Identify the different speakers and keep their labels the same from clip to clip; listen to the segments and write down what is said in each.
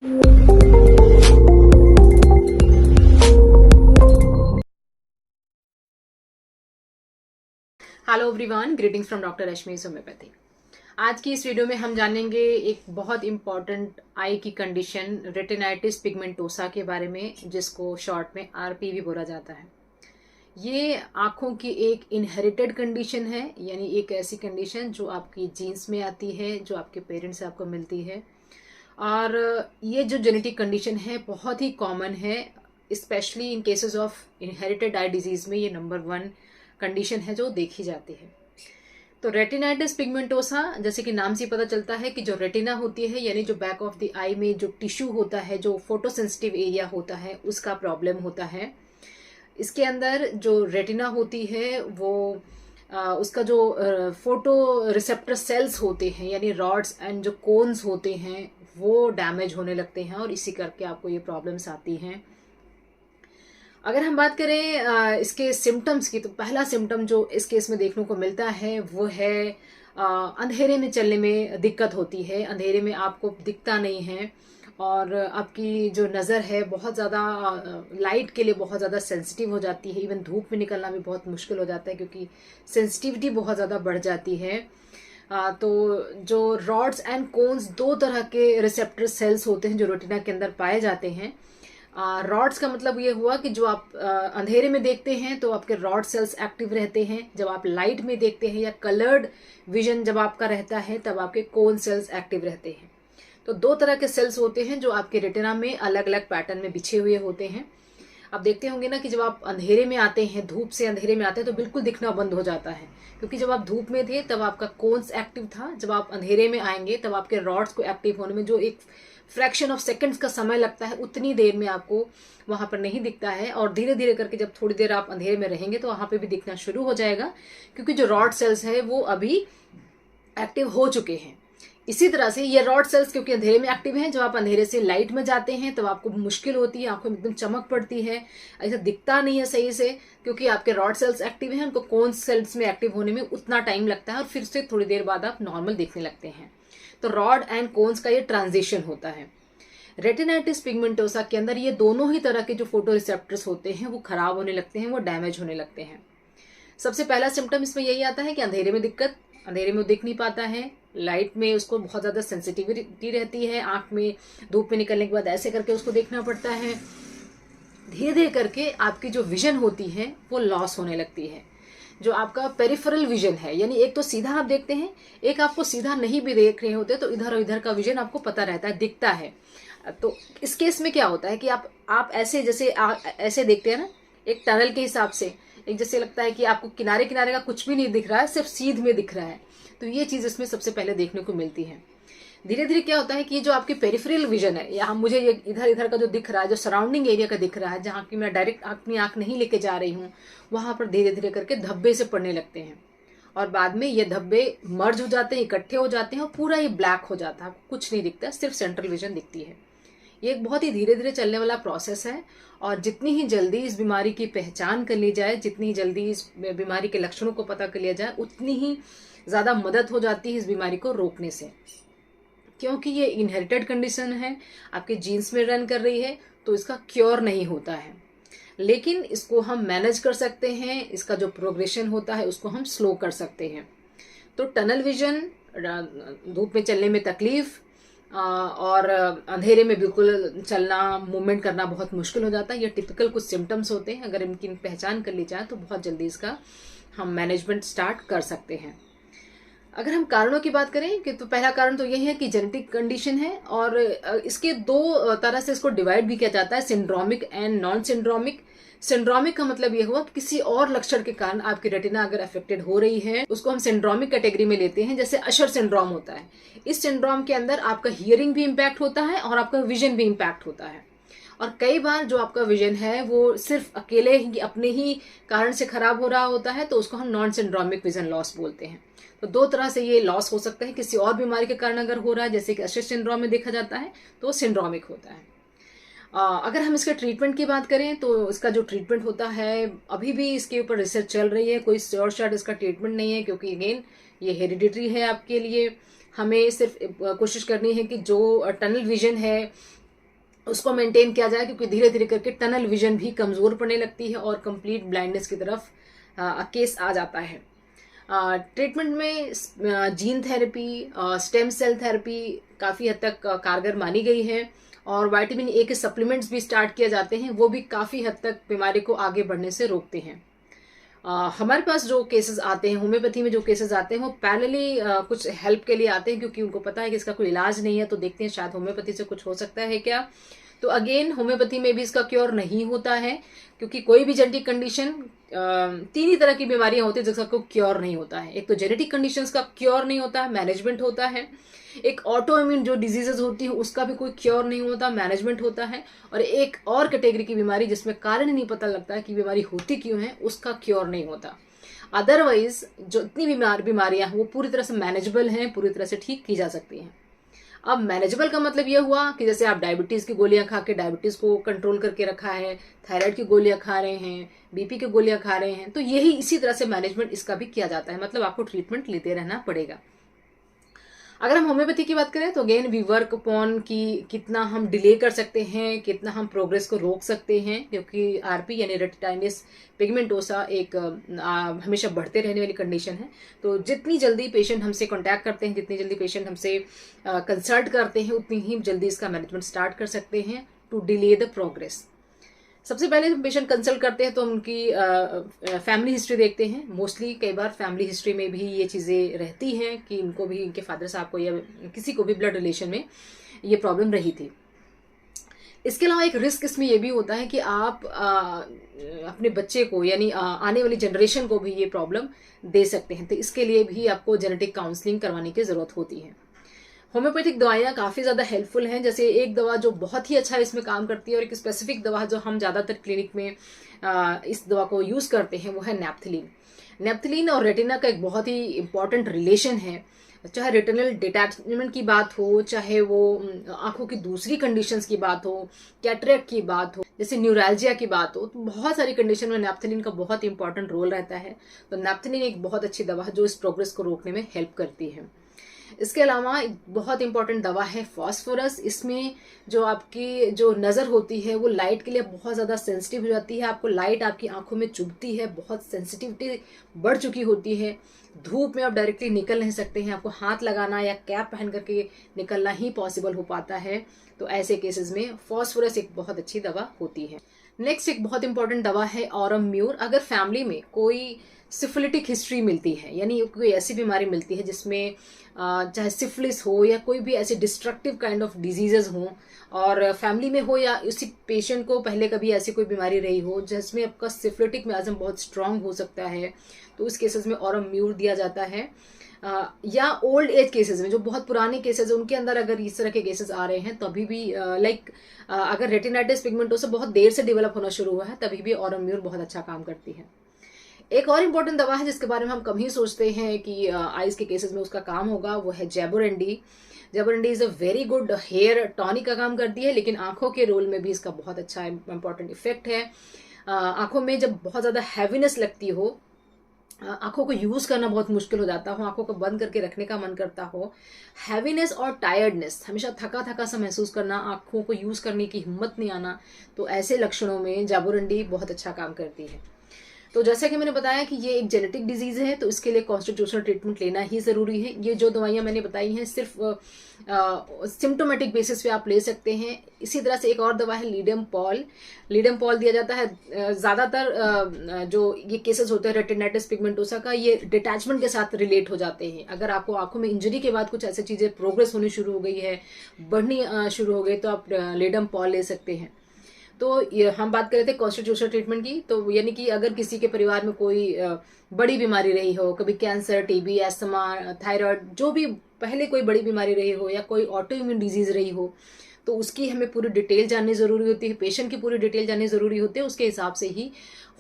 Speaker 1: Hello everyone, greetings from doctor Rashmi homeopathy. आज की इस वीडियो में हम जानेंगे एक बहुत इंपॉर्टेंट आई की कंडीशन रेटिनाइटिस पिगमेंटोसा के बारे में, जिसको शॉर्ट में आरपीवी बोला जाता है। ये आंखों की एक इनहेरिटेड कंडीशन है, यानी एक ऐसी कंडीशन जो आपकी जीन्स में आती है, जो आपके पेरेंट्स से आपको मिलती है। और ये जो जेनेटिक कंडीशन है बहुत ही कॉमन है, specially in cases of inherited eye disease में ये नंबर 1 कंडीशन है जो देखी जाती है। तो रेटिनाइटिस पिगमेंटोसा, जैसे कि नाम से पता चलता है कि जो रेटिना होती है, यानी जो बैक ऑफ द आई में जो टिश्यू होता है, जो फोटोसेंसिटिव एरिया होता है, उसका प्रॉब्लम होता है। इसके अंदर जो रेटिना होती है वो उसका जो फोटो रिसेप्टर सेल्स होते हैं, यानी रॉड्स एंड जो कोन्स होते हैं, वो डैमेज होने लगते हैं और इसी करके आपको ये प्रॉब्लम्स आती हैं। अगर हम बात करें इसके सिम्टम्स की, तो पहला सिम्टम जो इस केस में देखने को मिलता है वो है अंधेरे में चलने में दिक्कत होती है। अंधेरे में आपको दिखता नहीं है और आपकी जो नज़र है बहुत ज़्यादा लाइट के लिए बहुत ज़्यादा सेंसिटिव हो जाती है। इवन धूप में निकलना भी बहुत मुश्किल हो जाता है क्योंकि सेंसिटिविटी बहुत ज़्यादा बढ़ जाती है। तो जो रॉड्स एंड कोन्स, दो तरह के रिसेप्टर सेल्स होते हैं जो रेटिना के अंदर पाए जाते हैं। रॉड्स का मतलब ये हुआ कि जो आप अंधेरे में देखते हैं तो आपके रॉड सेल्स एक्टिव रहते हैं। जब आप लाइट में देखते हैं या कलर्ड विजन जब आपका रहता है तब आपके कोन सेल्स एक्टिव रहते हैं। तो दो तरह के सेल्स होते हैं जो आपके रेटिना में अलग अलग पैटर्न में बिछे हुए होते हैं। आप देखते होंगे ना कि जब आप अंधेरे में आते हैं, धूप से अंधेरे में आते हैं, तो बिल्कुल दिखना बंद हो जाता है, क्योंकि जब आप धूप में थे तब आपका कोन्स एक्टिव था। जब आप अंधेरे में आएंगे तब आपके रॉड्स को एक्टिव होने में जो एक फ्रैक्शन ऑफ सेकंड्स का समय लगता है, उतनी देर में आपको वहां पर नहीं दिखता है। और धीरे धीरे करके जब थोड़ी देर आप अंधेरे में रहेंगे तो वहां पे भी दिखना शुरू हो जाएगा, क्योंकि जो रॉड सेल्स है वो अभी एक्टिव हो चुके हैं। इसी तरह से ये रॉड सेल्स क्योंकि अंधेरे में एक्टिव हैं, जब आप अंधेरे से लाइट में जाते हैं तब आपको मुश्किल होती है, आंखों में एकदम चमक पड़ती है, ऐसा दिखता नहीं है सही से, क्योंकि आपके रॉड सेल्स एक्टिव हैं। उनको कोन सेल्स में एक्टिव होने में उतना टाइम लगता है और फिर से थोड़ी देर बाद आप नॉर्मल दिखने लगते हैं। तो रॉड एंड कोन्स का ये ट्रांजिशन होता है। रेटिनाइटिस पिगमेंटोसा के अंदर ये दोनों ही तरह के जो फोटो रिसेप्टर्स होते हैं वो खराब होने लगते हैं, वो डैमेज होने लगते हैं। सबसे पहला सिम्टम इसमें यही आता है कि अंधेरे में दिक्कत, अंधेरे में वो दिख नहीं पाता है, लाइट में उसको बहुत ज्यादा सेंसिटिविटी रहती है, आंख में धूप में निकलने के बाद ऐसे करके उसको देखना पड़ता है। धीरे धीरे करके आपकी जो विजन होती है वो लॉस होने लगती है। जो आपका पेरिफेरल विजन है, यानी एक तो सीधा आप देखते हैं, एक आपको सीधा नहीं भी देख रहे होते तो इधर और इधर का विजन आपको पता रहता है, दिखता है। तो इस केस में क्या होता है कि आप ऐसे जैसे ऐसे देखते हैं ना, एक टनल के हिसाब से, एक जैसे लगता है कि आपको किनारे किनारे का कुछ भी नहीं दिख रहा है, सिर्फ सीध में दिख रहा है। तो ये चीज इसमें सबसे पहले देखने को मिलती है। धीरे धीरे क्या होता है कि जो आपकी पेरिफेरल विजन है, या मुझे ये इधर इधर का जो दिख रहा है, जो सराउंडिंग एरिया का दिख रहा है, जहाँ की मैं डायरेक्ट अपनी आंख नहीं लेके जा रही हूँ, वहां पर धीरे धीरे करके धब्बे से पड़ने लगते हैं और बाद में ये धब्बे मर्ज हो जाते हैं, इकट्ठे हो जाते हैं और पूरा ये ब्लैक हो जाता है, कुछ नहीं दिखता, सिर्फ सेंट्रल विजन दिखती है। ये एक बहुत ही धीरे धीरे चलने वाला प्रोसेस है और जितनी ही जल्दी इस बीमारी की पहचान कर ली जाए, जितनी ही जल्दी इस बीमारी के लक्षणों को पता कर लिया जाए, उतनी ही ज्यादा मदद हो जाती है इस बीमारी को रोकने से। क्योंकि ये इनहेरिटेड कंडीशन है, आपके जीन्स में रन कर रही है, तो इसका क्योर नहीं होता है, लेकिन इसको हम मैनेज कर सकते हैं। इसका जो प्रोग्रेशन होता है उसको हम स्लो कर सकते हैं। तो टनल विजन, धूप में चलने में तकलीफ, और अंधेरे में बिल्कुल चलना, मूवमेंट करना बहुत मुश्किल हो जाता है, ये टिपिकल कुछ सिम्टम्स होते हैं। अगर इनकी पहचान कर ली जाए तो बहुत जल्दी इसका हम मैनेजमेंट स्टार्ट कर सकते हैं। अगर हम कारणों की बात करें कि तो पहला कारण तो यही है कि जेनेटिक कंडीशन है, और इसके दो तरह से इसको डिवाइड भी किया जाता है, syndromic and non syndromic. Syndromic का मतलब यह हुआ कि किसी और लक्षण के कारण आपकी रेटिना अगर अफेक्टेड हो रही है, उसको हम सिंड्रोमिक कैटेगरी में लेते हैं। जैसे अशर सिंड्रोम होता है, इस सिंड्रोम के अंदर आपका हियरिंग भी इम्पैक्ट होता है और आपका विजन भी इम्पैक्ट होता है। और कई बार जो आपका विजन है वो सिर्फ अकेले ही अपने ही कारण से खराब हो रहा होता है, तो उसको हम नॉन सिंड्रोमिक विजन लॉस बोलते हैं। तो दो तरह से ये लॉस हो सकता है, किसी और बीमारी के कारण अगर हो रहा है, जैसे कि अशर सिंड्रोम में देखा जाता है, तो सिंड्रोमिक होता है। अगर हम इसके ट्रीटमेंट की बात करें तो इसका जो ट्रीटमेंट होता है, अभी भी इसके ऊपर रिसर्च चल रही है, कोई श्योर शॉट इसका ट्रीटमेंट नहीं है, क्योंकि अगेन ये हेरिडिटरी है आपके लिए। हमें सिर्फ कोशिश करनी है कि जो टनल विजन है उसको मेंटेन किया जाए, क्योंकि धीरे धीरे करके टनल विजन भी कमज़ोर पड़ने लगती है और कंप्लीट ब्लाइंडनेस की तरफ केस आ जाता है। ट्रीटमेंट में gene therapy, stem cell therapy काफ़ी हद तक कारगर मानी गई है, और विटामिन ए के सप्लीमेंट्स भी स्टार्ट किए जाते हैं, वो भी काफ़ी हद तक बीमारी को आगे बढ़ने से रोकते हैं। हमारे पास जो केसेस आते हैं, होम्योपैथी में जो केसेस आते हैं, वो पैरेलली कुछ हेल्प के लिए आते हैं, क्योंकि उनको पता है कि इसका कोई इलाज नहीं है, तो देखते हैं शायद होम्योपैथी से कुछ हो सकता है क्या। तो अगेन होम्योपैथी में भी इसका क्योर नहीं होता है, क्योंकि कोई भी जेनेटिक कंडीशन, तीन ही तरह की बीमारियां होती है जिसका कोई क्योर नहीं होता है। एक तो जेनेटिक कंडीशंस का क्योर नहीं होता है, मैनेजमेंट होता है। एक ऑटो इम्यून जो डिजीजेज होती है उसका भी कोई क्योर नहीं होता, मैनेजमेंट होता है। और एक और कैटेगरी की बीमारी जिसमें कारण ही नहीं पता लगता है कि बीमारी होती क्यों है, उसका क्योर नहीं होता। अदरवाइज जो इतनी बीमारियां हैं वो पूरी तरह से मैनेजेबल हैं, पूरी तरह से ठीक की जा सकती हैं। अब मैनेजेबल का मतलब यह हुआ कि जैसे आप डायबिटीज की गोलियां खा के डायबिटीज को कंट्रोल करके रखा है, थायराइड की गोलियां खा रहे हैं, बीपी की गोलियां खा रहे हैं, तो यही इसी तरह से मैनेजमेंट इसका भी किया जाता है, मतलब आपको ट्रीटमेंट लेते रहना पड़ेगा। अगर हम होम्योपैथी की बात करें तो अगेन वी वर्क अपॉन कि कितना हम डिले कर सकते हैं, कितना हम प्रोग्रेस को रोक सकते हैं, क्योंकि आरपी यानी रेटिनाइटिस पिगमेंटोसा एक हमेशा बढ़ते रहने वाली कंडीशन है। तो जितनी जल्दी पेशेंट हमसे कांटेक्ट करते हैं, जितनी जल्दी पेशेंट हमसे कंसल्ट करते हैं, उतनी ही जल्दी इसका मैनेजमेंट स्टार्ट कर सकते हैं टू डिले द प्रोग्रेस। सबसे पहले जब पेशेंट कंसल्ट करते हैं तो उनकी फैमिली हिस्ट्री देखते हैं। मोस्टली कई बार फैमिली हिस्ट्री में भी ये चीज़ें रहती हैं कि इनको भी, इनके फादर साहब को या किसी को भी ब्लड रिलेशन में ये प्रॉब्लम रही थी। इसके अलावा एक रिस्क इसमें यह भी होता है कि आप अपने बच्चे को यानी आने वाली जनरेशन को भी ये प्रॉब्लम दे सकते हैं, तो इसके लिए भी आपको जेनेटिक काउंसलिंग करवाने की ज़रूरत होती है। होम्योपैथिक दवाइयाँ काफ़ी ज़्यादा हेल्पफुल हैं। जैसे एक दवा जो बहुत ही अच्छा इसमें काम करती है और एक स्पेसिफिक दवा जो हम ज़्यादातर क्लिनिक में इस दवा को यूज़ करते हैं, वो है नेप्थलीन। नेप्थलीन और रेटिना का एक बहुत ही इंपॉर्टेंट रिलेशन है। चाहे रेटिनल डिटैचमेंट की बात हो, चाहे वो आंखों की दूसरी कंडीशंस की बात हो, कैटरेक्ट की बात हो, जैसे न्यूरैल्जिया की बात हो, तो बहुत सारी कंडीशन में नेप्थलीन का बहुत इंपॉर्टेंट रोल रहता है। तो नेप्थलीन एक बहुत अच्छी दवा है जो इस प्रोग्रेस को रोकने में हेल्प करती है। इसके अलावा एक बहुत इंपॉर्टेंट दवा है फास्फोरस। इसमें जो आपकी जो नज़र होती है वो लाइट के लिए बहुत ज़्यादा सेंसिटिव हो जाती है। आपको लाइट आपकी आंखों में चुभती है, बहुत सेंसिटिविटी बढ़ चुकी होती है। धूप में आप डायरेक्टली निकल नहीं सकते हैं, आपको हाथ लगाना या कैप पहन करके निकलना ही पॉसिबल हो पाता है। तो ऐसे केसेस में फास्फोरस एक बहुत अच्छी दवा होती है। नेक्स्ट एक बहुत इंपॉर्टेंट दवा है ऑरम म्यूर। अगर फैमिली में कोई सिफिलिटिक हिस्ट्री मिलती है, यानी कोई ऐसी बीमारी मिलती है जिसमें चाहे सिफिलिस हो या कोई भी ऐसे डिस्ट्रक्टिव काइंड ऑफ डिजीजेज हों, और फैमिली में हो या उसी पेशेंट को पहले कभी ऐसी कोई बीमारी रही हो जिसमें आपका सिफिलिटिक मियाज्म बहुत स्ट्रांग हो सकता है, तो उस केसेस में ऑरम म्यूर दिया जाता है। या ओल्ड एज केसेस में जो बहुत पुराने केसेस हैं उनके अंदर अगर इस तरह के केसेस आ रहे हैं तभी भी अगर रेटिनाइटिस पिगमेंटोसा बहुत देर से डेवलप होना शुरू हुआ है तभी भी ऑरम म्यूर बहुत अच्छा काम करती है। एक और इम्पोर्टेंट दवा है जिसके बारे में हम कम ही सोचते हैं कि आइज के केसेस में उसका काम होगा, वो है jaborandi. Jaborandi is a very good hair tonic का काम करती है, लेकिन आंखों के रोल में भी इसका बहुत अच्छा इंपॉर्टेंट इफेक्ट है। आंखों में जब बहुत ज़्यादा हैवीनेस लगती हो, आंखों को यूज करना बहुत मुश्किल हो जाता हो, आंखों को बंद करके रखने का मन करता हो, हैवीनेस और टायर्डनेस, हमेशा थका थका सा महसूस करना, आंखों को यूज करने की हिम्मत नहीं आना, तो ऐसे लक्षणों में जाबोरंडी बहुत अच्छा काम करती है। तो जैसा कि मैंने बताया कि ये एक जेनेटिक डिजीज है, तो इसके लिए कॉन्स्टिट्यूशनल ट्रीटमेंट लेना ही ज़रूरी है। ये जो दवाइयाँ मैंने बताई हैं सिर्फ सिम्टोमेटिक बेसिस पे आप ले सकते हैं। इसी तरह से एक और दवा है लीडियम पॉल। लीडियम पॉल दिया जाता है ज़्यादातर जो ये केसेस होते हैं रेटिनाइटिस पिगमेंटोसा का, ये डिटैचमेंट के साथ रिलेट हो जाते हैं। अगर आपको आंखों में इंजरी के बाद कुछ ऐसी चीज़ें प्रोग्रेस होनी शुरू हो गई है, बढ़नी शुरू हो गई, तो आप लीडियम पॉल ले सकते हैं। तो ये हम बात कर रहे थे कॉन्स्टिट्यूशनल ट्रीटमेंट की, तो यानी कि अगर किसी के परिवार में कोई बड़ी बीमारी रही हो, कभी कैंसर, टीबी, एस्थमा, थायराइड, जो भी पहले कोई बड़ी बीमारी रही हो या कोई ऑटो इम्यून डिजीज रही हो, तो उसकी हमें पूरी डिटेल जाननी ज़रूरी होती है, पेशेंट की पूरी डिटेल जाननी ज़रूरी होती है। उसके हिसाब से ही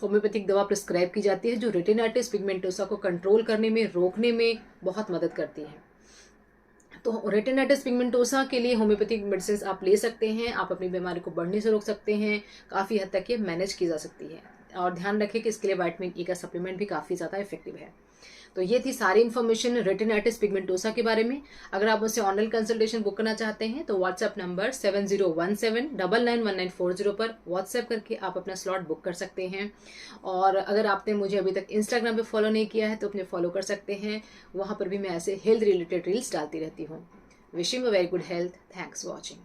Speaker 1: होम्योपैथिक दवा प्रिस्क्राइब की जाती है जो रेटिनाइटिस पिगमेंटोसा को कंट्रोल करने में, रोकने में बहुत मदद करती है। तो रेटिनाइटिस पिगमेंटोसा के लिए होम्योपैथिक मेडिसिन आप ले सकते हैं, आप अपनी बीमारी को बढ़ने से रोक सकते हैं, काफ़ी हद तक ये मैनेज की जा सकती है। और ध्यान रखें कि इसके लिए विटामिन ई का सप्लीमेंट भी काफ़ी ज़्यादा इफेक्टिव है। तो ये थी सारी इन्फॉर्मेशन रेटिनाइटिस पिगमेंटोसा के बारे में। अगर आप मुझसे ऑनलाइन कंसल्टेशन बुक करना चाहते हैं तो व्हाट्सएप नंबर 7017991940 पर व्हाट्सएप करके आप अपना स्लॉट बुक कर सकते हैं। और अगर आपने मुझे अभी तक इंस्टाग्राम पे फॉलो नहीं किया है तो अपने फॉलो कर सकते हैं, वहाँ पर भी मैं ऐसे हेल्थ रिलेटेड रील्स डालती रहती हूँ। Wishing a very good health. Thanks for watching.